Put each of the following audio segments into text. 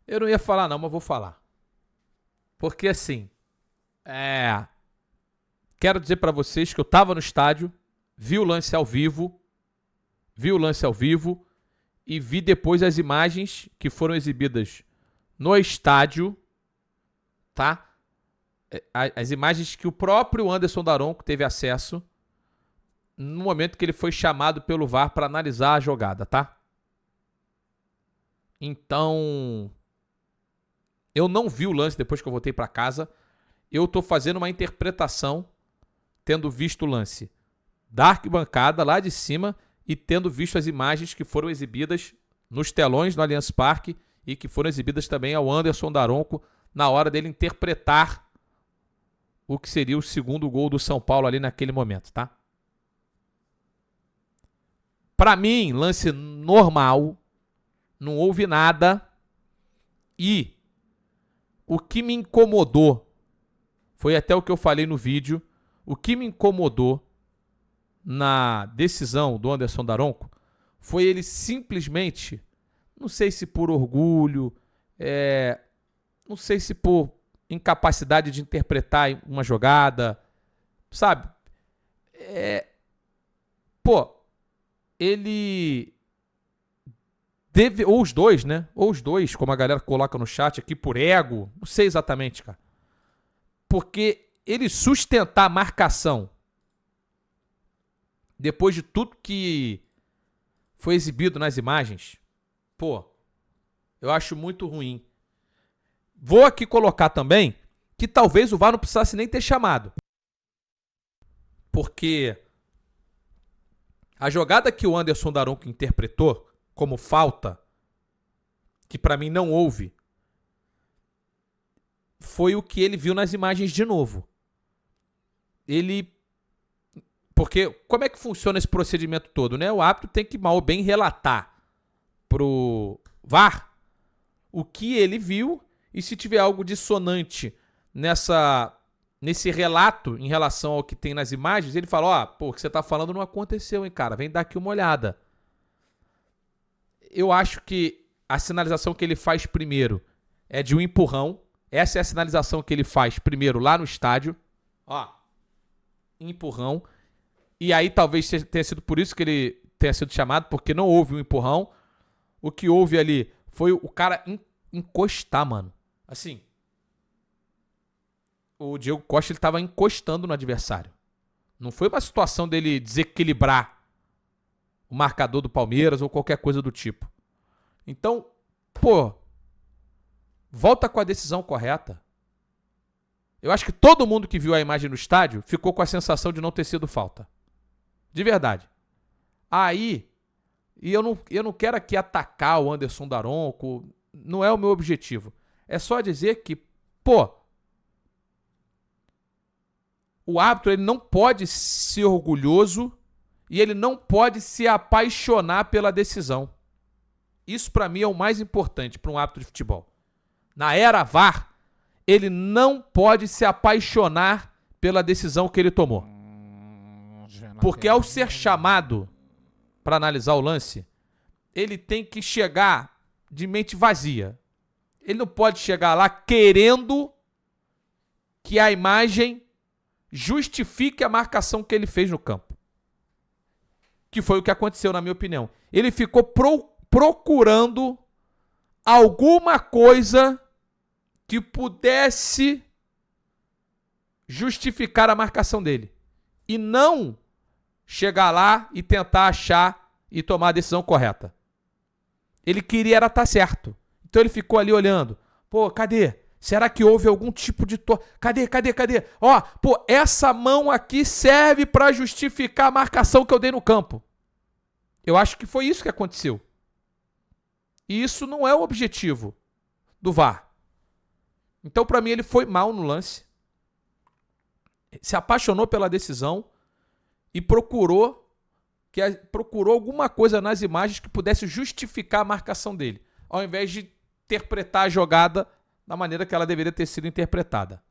Eu não ia falar não, mas vou falar. Porque assim, quero dizer pra vocês que eu tava no estádio, vi o lance ao vivo, e vi depois as imagens que foram exibidas no estádio, tá? As imagens que o próprio Anderson Daronco teve acesso no momento que ele foi chamado pelo VAR para analisar a jogada, tá? Então, eu não vi o lance depois que eu voltei para casa. Eu tô fazendo uma interpretação tendo visto o lance da arquibancada lá de cima e tendo visto as imagens que foram exibidas nos telões do Allianz Parque e que foram exibidas também ao Anderson Daronco na hora dele interpretar o que seria o segundo gol do São Paulo ali naquele momento, tá? Pra mim, lance normal, não houve nada. E o que me incomodou, foi até o que eu falei no vídeo, o que me incomodou na decisão do Anderson Daronco foi ele simplesmente, não sei se por orgulho, não sei se por incapacidade de interpretar uma jogada, sabe? Ele deve, ou os dois, né? Ou os dois, como a galera coloca no chat aqui, por ego, não sei exatamente, cara. Porque ele sustentar a marcação depois de tudo que foi exibido nas imagens, eu acho muito ruim. Vou aqui colocar também que talvez o VAR não precisasse nem ter chamado. Porque a jogada que o Anderson Daronco interpretou como falta, que pra mim não houve, foi o que ele viu nas imagens de novo. Porque como é que funciona esse procedimento todo, né? O árbitro tem que mal ou bem relatar pro VAR o que ele viu e se tiver algo dissonante nesse relato em relação ao que tem nas imagens, ele fala, o que você tá falando não aconteceu, hein, cara? Vem dar aqui uma olhada. Eu acho que a sinalização que ele faz primeiro é de um empurrão. Essa é a sinalização que ele faz primeiro lá no estádio. Empurrão. E aí talvez tenha sido por isso que ele tenha sido chamado, porque não houve um empurrão. O que houve ali foi o cara encostar, mano. Assim, o Diego Costa ele tava encostando no adversário. Não foi uma situação dele desequilibrar o marcador do Palmeiras ou qualquer coisa do tipo. Então, volta com a decisão correta. Eu acho que todo mundo que viu a imagem no estádio ficou com a sensação de não ter sido falta. De verdade. Aí, e eu não quero aqui atacar o Anderson Daronco, não é o meu objetivo. É só dizer que, o árbitro ele não pode ser orgulhoso e ele não pode se apaixonar pela decisão. Isso pra mim é o mais importante para um árbitro de futebol. Na era VAR, ele não pode se apaixonar pela decisão que ele tomou. Porque ao ser chamado para analisar o lance, ele tem que chegar de mente vazia. Ele não pode chegar lá querendo que a imagem justifique a marcação que ele fez no campo. Que foi o que aconteceu, na minha opinião. Ele ficou procurando alguma coisa que pudesse justificar a marcação dele. E não chegar lá e tentar achar e tomar a decisão correta. Ele queria estar certo. Então ele ficou ali olhando. Cadê? Será que houve algum tipo de... Cadê? Essa mão aqui serve para justificar a marcação que eu dei no campo. Eu acho que foi isso que aconteceu. E isso não é o objetivo do VAR. Então, para mim, ele foi mal no lance. Se apaixonou pela decisão e procurou alguma coisa nas imagens que pudesse justificar a marcação dele, ao invés de interpretar a jogada da maneira que ela deveria ter sido interpretada.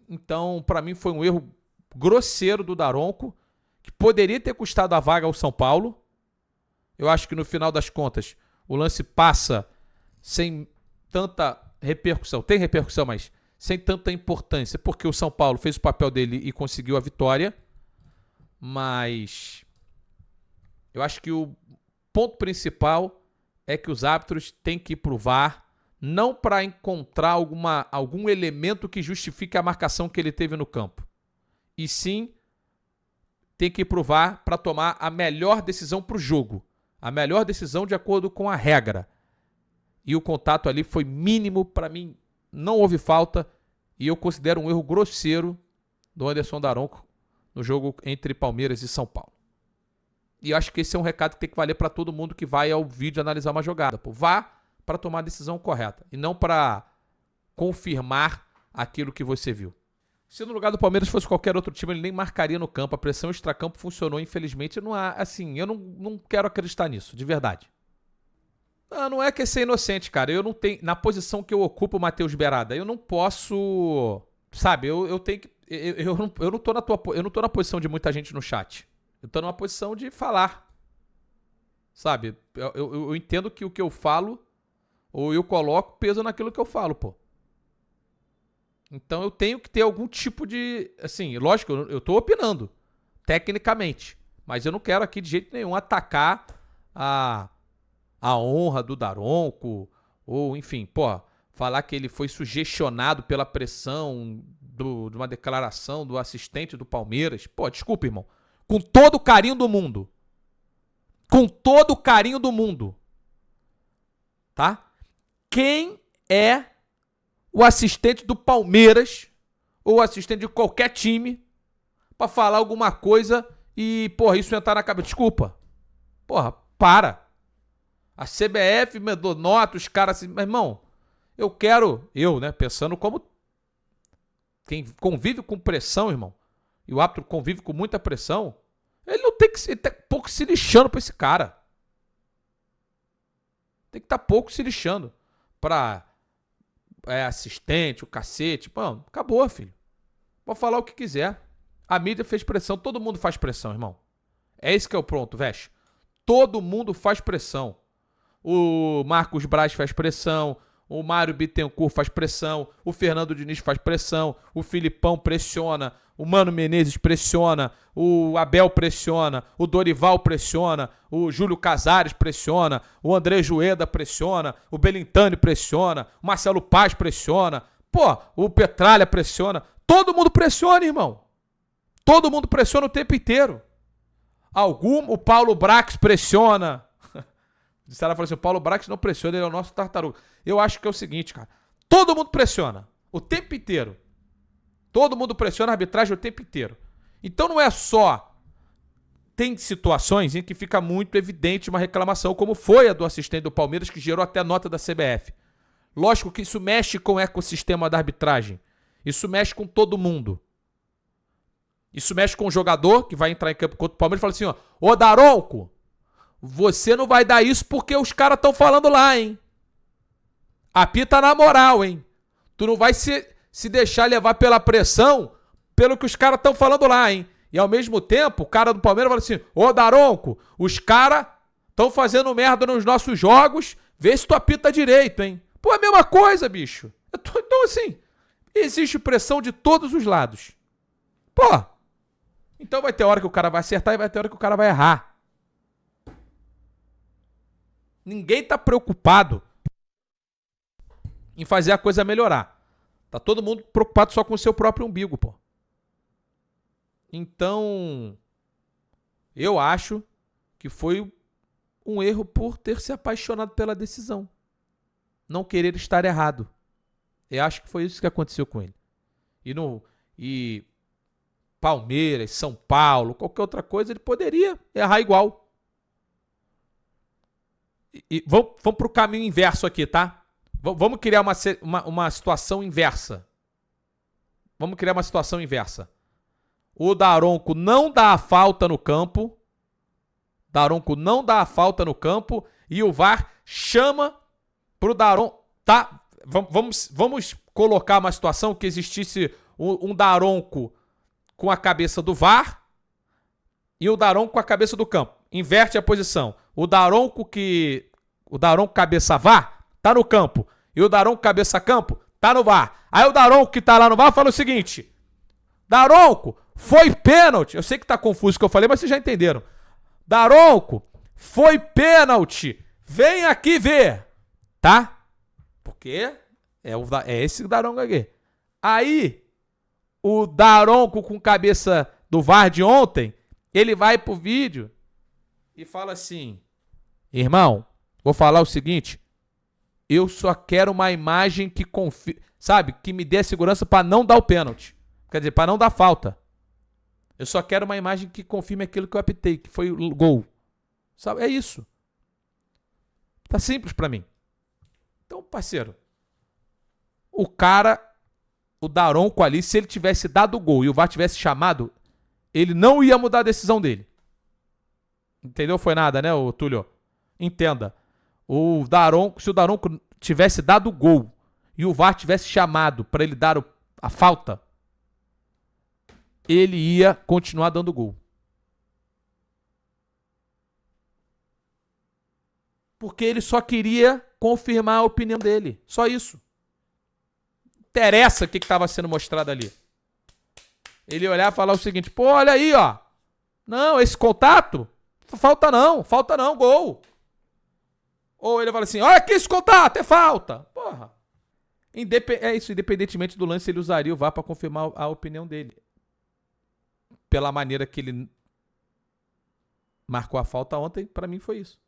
Então, para mim, foi um erro grosseiro do Daronco, que poderia ter custado a vaga ao São Paulo. Eu acho que no final das contas, o lance passa sem tanta repercussão. Tem repercussão, mas sem tanta importância, porque o São Paulo fez o papel dele e conseguiu a vitória. Mas eu acho que o ponto principal é que os árbitros têm que ir pro VAR, não para encontrar algum elemento que justifique a marcação que ele teve no campo, e sim tem que ir pro VAR para tomar a melhor decisão pro jogo, a melhor decisão de acordo com a regra. E o contato ali foi mínimo, para mim não houve falta, e eu considero um erro grosseiro do Anderson Daronco no jogo entre Palmeiras e São Paulo. E eu acho que esse é um recado que tem que valer para todo mundo que vai ao vídeo analisar uma jogada. Pô, vá para tomar a decisão correta e não para confirmar aquilo que você viu. Se no lugar do Palmeiras fosse qualquer outro time, ele nem marcaria no campo. A pressão extracampo funcionou, infelizmente. Não há, assim, eu não quero acreditar nisso, de verdade. Não é que é ser inocente, cara. Eu não tenho, na posição que eu ocupo, Matheus Berada, eu não posso, sabe, eu tenho que, eu não tô na posição de muita gente no chat. Eu tô numa posição de falar, sabe? Eu entendo que o que eu falo, ou eu coloco peso naquilo que eu falo, pô. Então eu tenho que ter algum tipo de, assim, lógico, eu tô opinando, tecnicamente, mas eu não quero aqui de jeito nenhum atacar a honra do Daronco, ou enfim, pô, falar que ele foi sugestionado pela pressão de uma declaração do assistente do Palmeiras. Pô, desculpa, irmão. Com todo o carinho do mundo. Com todo o carinho do mundo. Tá? Quem é o assistente do Palmeiras, ou assistente de qualquer time, pra falar alguma coisa e, porra, isso entrar na cabeça? Desculpa. Porra, para. A CBF me deu nota, os caras assim, mas, irmão, né, pensando como quem convive com pressão, irmão, e o árbitro convive com muita pressão, ele não tem que ser, tá pouco se lixando pra esse cara. Tem que estar pouco se lixando pra assistente, o cacete. Mano, acabou, filho. Pode falar o que quiser. A mídia fez pressão, todo mundo faz pressão, irmão. É esse que é o ponto, Veste. Todo mundo faz pressão. O Marcos Braz faz pressão, o Mário Bittencourt faz pressão, o Fernando Diniz faz pressão, o Filipão pressiona, o Mano Menezes pressiona, o Abel pressiona, o Dorival pressiona, o Júlio Casares pressiona, o André Jueda pressiona, o Belintani pressiona, o Marcelo Paz pressiona, pô, o Petralha pressiona, todo mundo pressiona, irmão. Todo mundo pressiona o tempo inteiro. O Paulo Brax pressiona. O Sara falou assim, o Paulo Brax não pressiona, ele é o nosso tartaruga. Eu acho que é o seguinte, cara. Todo mundo pressiona. O tempo inteiro. Todo mundo pressiona a arbitragem o tempo inteiro. Então não é só... Tem situações em que fica muito evidente uma reclamação, como foi a do assistente do Palmeiras, que gerou até nota da CBF. Lógico que isso mexe com o ecossistema da arbitragem. Isso mexe com todo mundo. Isso mexe com o jogador que vai entrar em campo contra o Palmeiras e fala assim, ó, ô Daronco, você não vai dar isso porque os caras estão falando lá, hein? Apita na moral, hein? Tu não vai se deixar levar pela pressão pelo que os caras estão falando lá, hein? E ao mesmo tempo, o cara do Palmeiras fala assim, ô Daronco, os caras estão fazendo merda nos nossos jogos, vê se tu apita direito, hein? Pô, é a mesma coisa, bicho. Então assim, existe pressão de todos os lados. Pô, então vai ter hora que o cara vai acertar e vai ter hora que o cara vai errar. Ninguém tá preocupado em fazer a coisa melhorar. Tá todo mundo preocupado só com o seu próprio umbigo, pô. Então, eu acho que foi um erro por ter se apaixonado pela decisão. Não querer estar errado. Eu acho que foi isso que aconteceu com ele. E Palmeiras, São Paulo, qualquer outra coisa, ele poderia errar igual. E vamos pro caminho inverso aqui, tá? Vamos criar uma situação inversa. Vamos criar uma situação inversa. O Daronco não dá a falta no campo. Daronco não dá a falta no campo. E o VAR chama pro Daronco. Tá? Vamos colocar uma situação que existisse um Daronco com a cabeça do VAR e o Daronco com a cabeça do campo. Inverte a posição. O Daronco cabeça VAR tá no campo. E o Daronco cabeça a campo, tá no VAR. Aí o Daronco que tá lá no VAR fala o seguinte: Daronco, foi pênalti. Eu sei que tá confuso o que eu falei, mas vocês já entenderam. Daronco, foi pênalti. Vem aqui ver. Tá? Porque é esse Daronco aqui. Aí, o Daronco com cabeça do VAR de ontem, ele vai pro vídeo e fala assim: irmão, vou falar o seguinte, eu só quero uma imagem que sabe, que me dê a segurança pra não dar o pênalti. Quer dizer, pra não dar falta. Eu só quero uma imagem que confirme aquilo que eu apitei, que foi o gol. Sabe? É isso. Tá simples pra mim. Então, parceiro, o Daronco ali, se ele tivesse dado o gol e o VAR tivesse chamado, ele não ia mudar a decisão dele. Entendeu? Foi nada, né, ô Túlio? Entenda. Se o Daronco tivesse dado o gol e o VAR tivesse chamado pra ele dar a falta, ele ia continuar dando gol. Porque ele só queria confirmar a opinião dele. Só isso. Interessa o que estava sendo mostrado ali. Ele ia olhar e falar o seguinte: pô, olha aí, ó. Não, esse contato, falta não, gol. Ou ele fala assim: olha aqui esse contato, é falta. Porra. É isso, independentemente do lance, ele usaria o VAR para confirmar a opinião dele. Pela maneira que ele marcou a falta ontem, para mim foi isso.